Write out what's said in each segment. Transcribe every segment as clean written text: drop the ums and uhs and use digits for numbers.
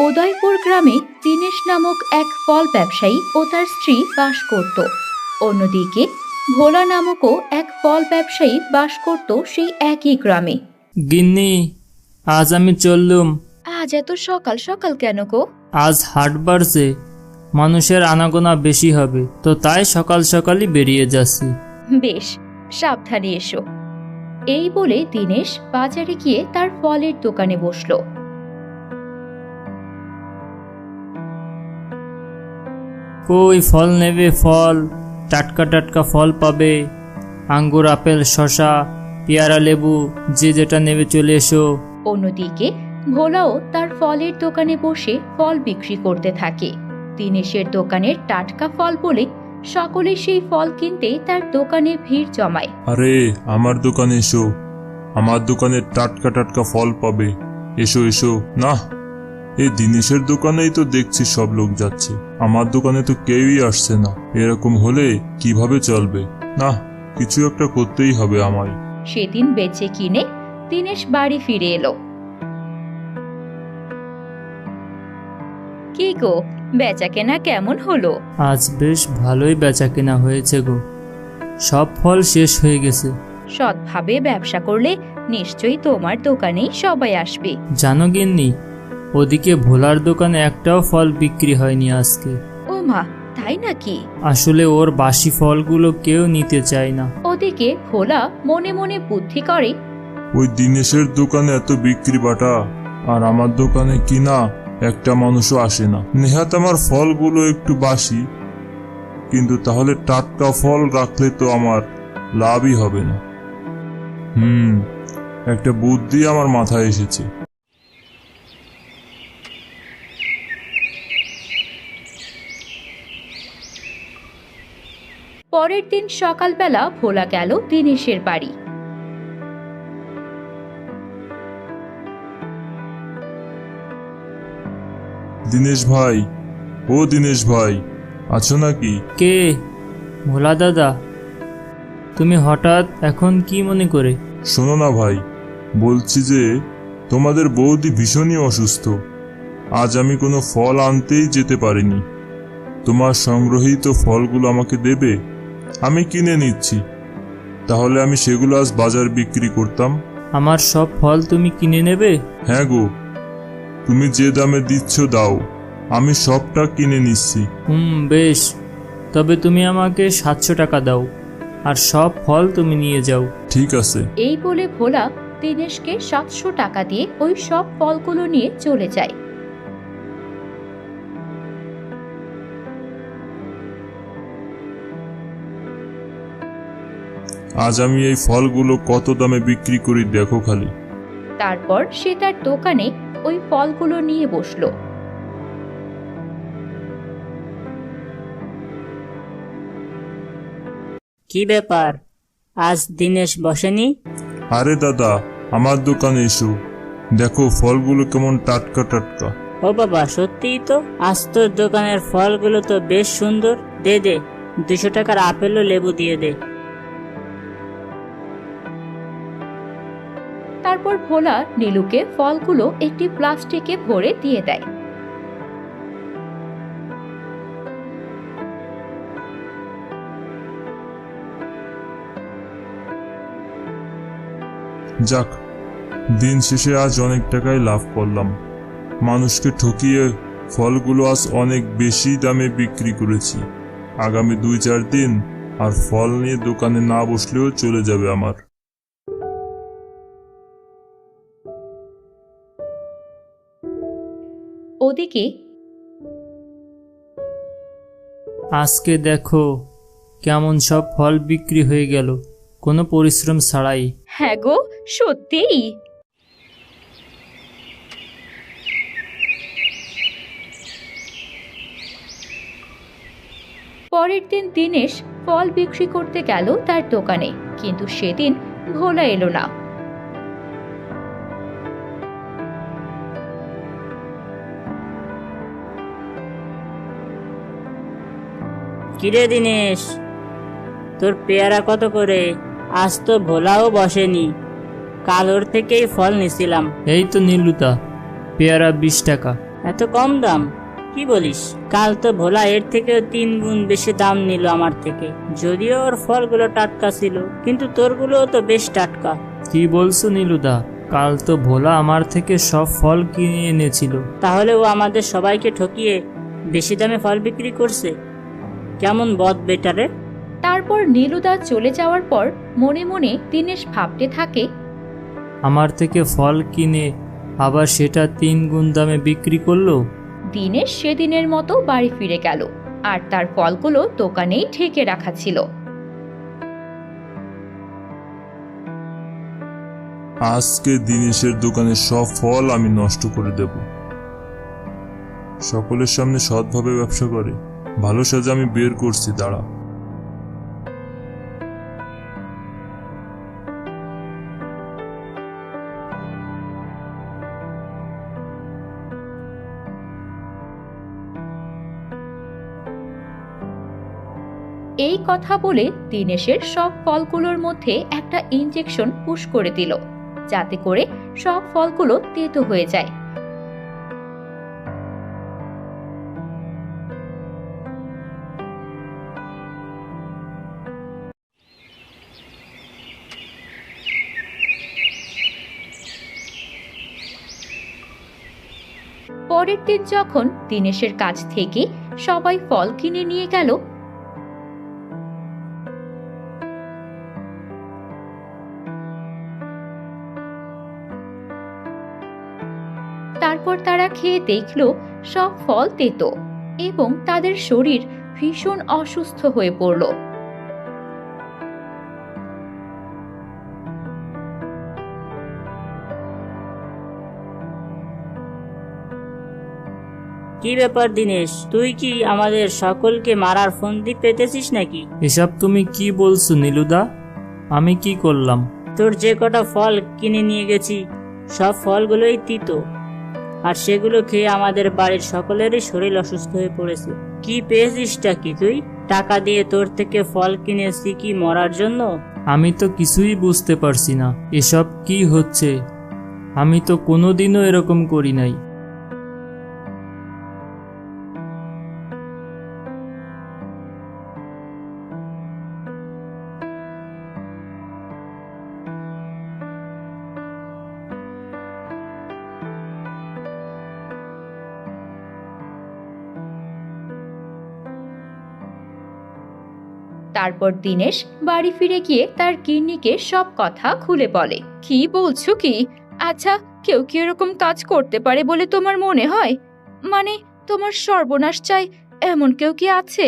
উদয়পুর গ্রামে দীনেশ নামক এক ফল ব্যবসায়ী ও তার স্ত্রী বাস করত। অন্যদিকে ভোলা নামকও এক ফল ব্যবসায়ী বাস করত সেই একই গ্রামে। গিন্নি, আজ আমি চললুম। আজ এত সকাল সকাল কেন গো? আজ হাট বাড়ছে, মানুষের আনাগোনা বেশি হবে, তো তাই সকাল সকালই বেরিয়ে যাচ্ছি। বেশ, সাবধানে এসো। এই বলে দীনেশ বাজারে গিয়ে তার ফলের দোকানে বসলো। কই ফল নেবে? ফল, টাটকা টাটকা ফল পাবে, আঙ্গুর, আপেল, শসা, পেয়ারা, লেবু, যে যেটা নেবে চলে এসো। অন্যদিকে ভোলাও তার ফলের দোকানে বসে ফল বিক্রি করতে থাকে। দীনেশের দোকানের টাটকা ফল বলে সকলে সেই ফল কিনতে তার দোকানে ভিড় জমায়। আরে আমার দোকানে এসো, আমার দোকানে টাটকা টাটকা ফল পাবে, এসো এসো। না, এই দীনেশের দোকানেই তো দেখছি সব লোক যাচ্ছে, আমার দোকানে তো কেউই আসছে না। এরকম হলে কিভাবে চলবে? না, কিছু একটা করতেই হবে আমায়। সেদিন বেচে কিনে দীনেশ বাড়ি ফিরে এলো। কি গো, বেচা কেনা কেমন হলো? আজ বেশ ভালোই বেচা কেনা হয়েছে গো, সব ফল শেষ হয়ে গেছে। সৎভাবে ব্যবসা করলে নিশ্চয়ই তোমার দোকানেই সবাই আসবে। জানো গিন্নি, ওদিকে ভোলার দোকানে একটাও ফল বিক্রি হয়নি আজকে। ও মা, তাই নাকি? আসলে ওর বাসি ফলগুলো কেউ নিতে চায় না। ওদিকে ভোলা মনে মনে বুদ্ধি করে, ওই দীনেশের দোকানে এত বিক্রি বাটা, আর আমার দোকানে কিনা একটা মানুষও আসে না। নেহাত আমার ফলগুলো একটু বাসি, কিন্তু তাহলে টাটকা ফল রাখলে তো আমার লাভই হবে না। একটা বুদ্ধি আমার মাথায় এসেছে। পরের দিন সকালবেলা ভোলা গেল দীনেশের বাড়ি। দীনেশ ভাই, ও দীনেশ ভাই, আছো নাকি? কে? ভোলা দাদা, তুমি হঠাৎ এখন কি মনে করে? শোনো না ভাই, বলছি যে তোমাদের বৌদি ভীষণই অসুস্থ, আজ আমি কোনো ফল আনতেই যেতে পারিনি। তোমার সংগ্রহীত ফলগুলো আমাকে দেবে? আমি কিনে নিচ্ছি, তাহলে আমি সেগুলো আজ বাজার বিক্রি করতাম। আমার সব ফল তুমি কিনে নেবে? হ্যাঁ গো, তুমি যে দামে দিচ্ছ দাও, আমি সবটা কিনে নিচ্ছি। বেশ, তবে তুমি আমাকে 700 টাকা দাও, আর সব ফল তুমি নিয়ে যাও। ঠিক আছে। এই বলে ভোলা দীনেশকে 700 টাকা দিয়ে ওই সব ফলগুলো নিয়ে চলে যায়। আজ আমি এই ফলগুলো কত দামে বিক্রি করি দেখো খালি। তারপর সে তার দোকানে ওই ফলগুলো নিয়ে বসলো। কি ব্যাপার, আজ দীনেশ বসেনি? আরে দাদা, আমার দোকানে এসো, দেখো ফলগুলো কেমন টাটকা টাটকা। ও বাবা, সত্যিই তো, আজ তোর দোকানের ফলগুলো তো বেশ সুন্দর। দে 200 টাকার আপেল ও লেবু দিয়ে দে। তারপর ভোলা নীলুকে ফলগুলো একটি প্লাস্টিকে ভরে দিয়ে দেয়। যাক, দিন শেষে আজ অনেক টাকাই লাভ করলাম। মানুষকে ঠকিয়ে ফলগুলো আজ অনেক বেশি দামে বিক্রি করেছি। আগামী 2-4 দিন আর ফল নিয়ে দোকানে না বসলেও চলে যাবে আমার। ওদিকে আজকে দেখো কেমন সব ফল বিক্রি হয়ে গেল, কোনো পরিশ্রম ছাড়াই। হ্যাঁ গো, সত্যিই। পরের দিন দীনেশ ফল বিক্রি করতে গেল তার দোকানে, কিন্তু সেদিন ভোলা এলো না। কিরে দীনেশ, তোর পেয়ারা কত করে? আজ তো ভোলাও বসেনি, কাল ওর থেকেই ফল নিছিলাম। এই তো নীলুতা, পেয়ারা 20 টাকা। এত কম দাম? কি বলিস? কাল তো ভোলা এর থেকেও 3 গুণ বেশি দাম নিল আমার থেকে। যদিও ওর ফলগুলো টাটকা ছিল, কিন্তু তোরগুলোও তো বেশ টাটকা। কি বলছো নীলুদা? কাল তো ভোলা আমার থেকে সব ফল কিনে এনেছিল। তাহলে ও আমাদের সবাইকে ঠকিয়ে বেশি দামে ফল বিক্রি করছে। কেমন বদ বেটারে। তারপর নীলুদা চলে যাওয়ার পর মনে মনে দীনেশ ভাবতে থাকে, আমার থেকে ফল কিনে আবার সেটা 3 গুণ দামে বিক্রি করলো। দীনেশ সেদিনের মতো বাড়ি ফিরে গেল আর তার ফলগুলো দোকানেই ঢেকে রাখা ছিল। আজকে দিনেশের দোকানের সব ফল আমি নষ্ট করে দেব। সকলের সামনে সৎভাবে ব্যবসা করে ভালো সাজে আমি বের করছি, দাঁড়া। এই কথা বলে দীনেশের সব ফলগুলোর মধ্যে একটা ইনজেকশন পুশ করে দিল, যাতে করে সব ফলগুলো তেতো হয়ে যায়। পরের দিন যখন দীনেশের কাছ থেকে সবাই ফল কিনে নিয়ে গেল, তারপর তারা খেয়ে দেখলো সব ফল তেতো এবং তাদের শরীর ভীষণ অসুস্থ হয়ে পড়ল। কি ব্যাপার দিনেশ, তুই কি আমাদের সকলকে মারার ফন্দি পেতেছিস নাকি? এসব তুমি কি বলছো নীলুদা? আমি কি করলাম? তোর যে কটা ফল কিনে নিয়ে গেছি সব ফলগুলোই তিতো, আর সেগুলো খেয়ে আমাদের বাড়ির সকলেরই শরীর অসুস্থ হয়ে পড়েছে। কি পেয়েছিসটা কি তুই? টাকা দিয়ে তোর থেকে ফল কিনেছি কি মরার জন্য? আমি তো কিছুই বুঝতে পারছি না, এসব কি হচ্ছে। আমি তো কোনোদিনও এরকম করি নাই। তারপর দীনেশ বাড়ি ফিরে গিয়ে তার গিন্নিকে সব কথা খুলে বলে। কি বলছো কি? আচ্ছা, কেউ কি এরকম কাজ করতে পারে বলে তোমার মনে হয়? মানে তোমার সর্বনাশ চাই এমন কেউ কি আছে?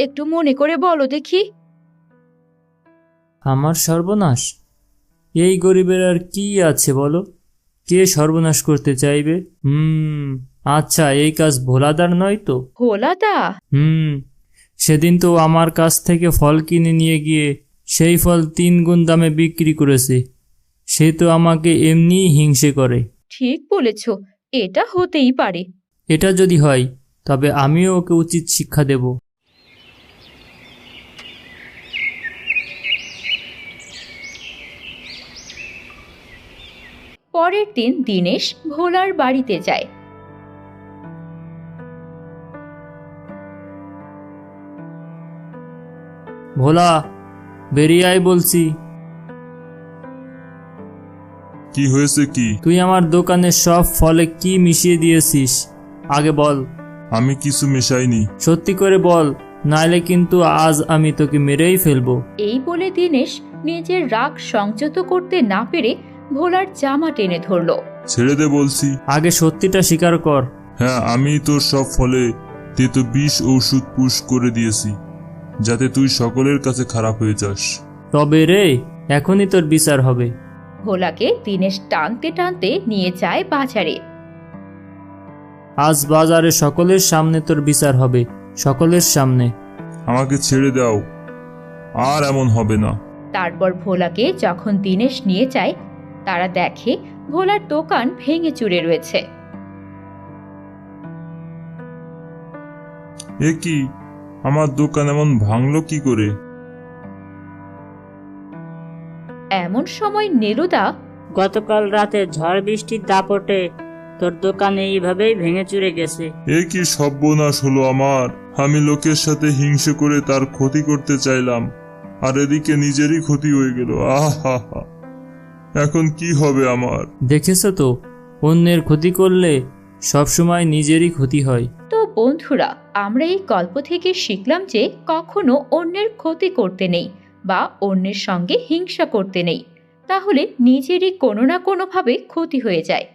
একটু মনে করে বলো দেখি। আমার সর্বনাশ? এই গরিবের আর কি আছে বলো? কে সর্বনাশ করতে চাইবে? আচ্ছা, এই কাজ ভোলাদার নয় তো? ভোলাদা? সেদিন তো আমার কাছ থেকে ফল কিনে নিয়ে গিয়ে সেই ফল 3 গুণ দামে বিক্রি করেছে। সে তো আমাকে এমনিই হিংসে করে। ঠিক বলেছ, এটা হতেই পারে। এটা যদি হয় তবে আমিও ওকে উচিত শিক্ষা দেব। পরের দিন দীনেশ ভোলার বাড়িতে যায়। ভোলা, বেরিয়ে আয় বলছি। কি হয়েছে কি? তুই আমার দোকানের সব ফলে কি মিশিয়ে দিয়েছিস? আগে বল। আমি কিছু মেশাইনি। সত্যি করে বল, নাইলে কিন্তু আজ আমি তোকে মেরেই ফেলবো। এই বলে দীনেশ নিজের রাগ সংযত করতে না পেরে ভোলার জামা টেনে ধরল। ছেড়ে দে বলছি। আগে সত্যিটা স্বীকার কর। হ্যাঁ, আমি তোর সব ফলে তেতো বিষ ঔষধ পুশ করে দিয়েছি, যাতে তুই সকলের কাছে খারাপ হয়ে যাস। তবে রে, এখনই তোর বিচার হবে। ভোলাকে দীনেশ টানতে টানতে নিয়ে যায় বাজারে। আজ বাজারে সকলের সামনে তোর বিচার হবে, সকলের সামনে। আমাকে ছেড়ে দাও, আর এমন হবে না। তারপর ভোলাকে যখন দীনেশ নিয়ে যায়, তারা দেখে ভোলার দোকান ভেঙে চুরে রয়েছে। এ কি, আমার দোকান এমন ভাঙলো কি করে? এমন সময় নীলুদা, গতকাল রাতে ঝড় বৃষ্টির দাপটে তোর দোকান এইভাবেই ভেঙে চুরে গেছে। এ কি সর্বনাশ হলো আমার! আমি লোকের সাথে হিংসে করে তার ক্ষতি করতে চাইলাম, আর এদিকে নিজেরই ক্ষতি হয়ে গেল। আহা হা, এখন কি হবে আমার? দেখেছ তো, অন্যের ক্ষতি করলে সবসময় নিজেরই ক্ষতি হয়। তো বন্ধুরা, আমরা এই গল্প থেকে শিখলাম যে কখনো অন্যের ক্ষতি করতে নেই বা অন্যের সঙ্গে হিংসা করতে নেই, তাহলে নিজেরই কোনো না কোনোভাবে ক্ষতি হয়ে যায়।